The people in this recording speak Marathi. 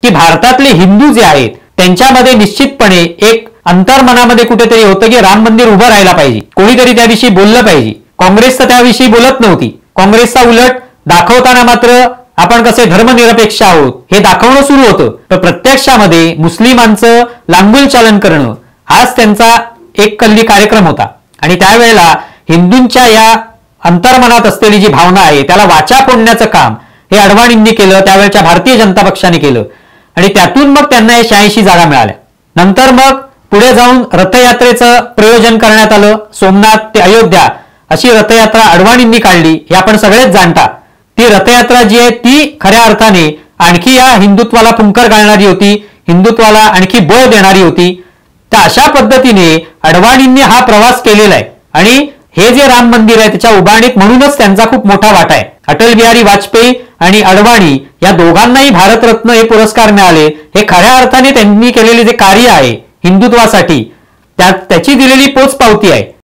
की भारतातले हिंदू जे आहेत त्यांच्यामध्ये निश्चितपणे एक अंतर्मनामध्ये कुठेतरी होतं की राम मंदिर उभं राहायला पाहिजे, कोणीतरी त्याविषयी बोललं पाहिजे. काँग्रेस तर त्याविषयी बोलत नव्हती. काँग्रेसचा उलट दाखवताना मात्र आपण कसे धर्मनिरपेक्ष आहोत हे दाखवणं सुरू होतं. तर प्रत्यक्षामध्ये मुस्लिमांचं लांगुल चालन करणं हाच त्यांचा एक कल्ली कार्यक्रम होता. आणि त्यावेळेला हिंदूंच्या या अंतर्मनात असलेली जी भावना आहे त्याला वाचा फोडण्याचं काम हे अडवाणींनी केलं, त्यावेळेच्या भारतीय जनता पक्षाने केलं. आणि त्यातून मग त्यांना 86 जागा मिळाल्या. नंतर मग पुढे जाऊन रथयात्रेचं प्रयोजन करण्यात आलं. सोमनाथ ते अयोध्या अशी रथयात्रा अडवाणींनी काढली हे आपण सगळेच जाणता. ती रथयात्रा जी आहे ती खऱ्या अर्थाने आणखी या हिंदुत्वाला फुंकर घालणारी होती, हिंदुत्वाला आणखी बळ देणारी होती. तर अशा पद्धतीने अडवाणींनी हा प्रवास केलेला आहे. आणि हे जे राम मंदिर आहे त्याच्या उभारणीत म्हणूनच त्यांचा खूप मोठा वाटा आहे. अटल बिहारी वाजपेयी आणि अडवाणी या दोघांनाही भारतरत्न हे पुरस्कार मिळाले. हे खऱ्या अर्थाने त्यांनी केलेले जे कार्य आहे हिंदुत्वासाठी त्याची दिलेली पोचपावती आहे.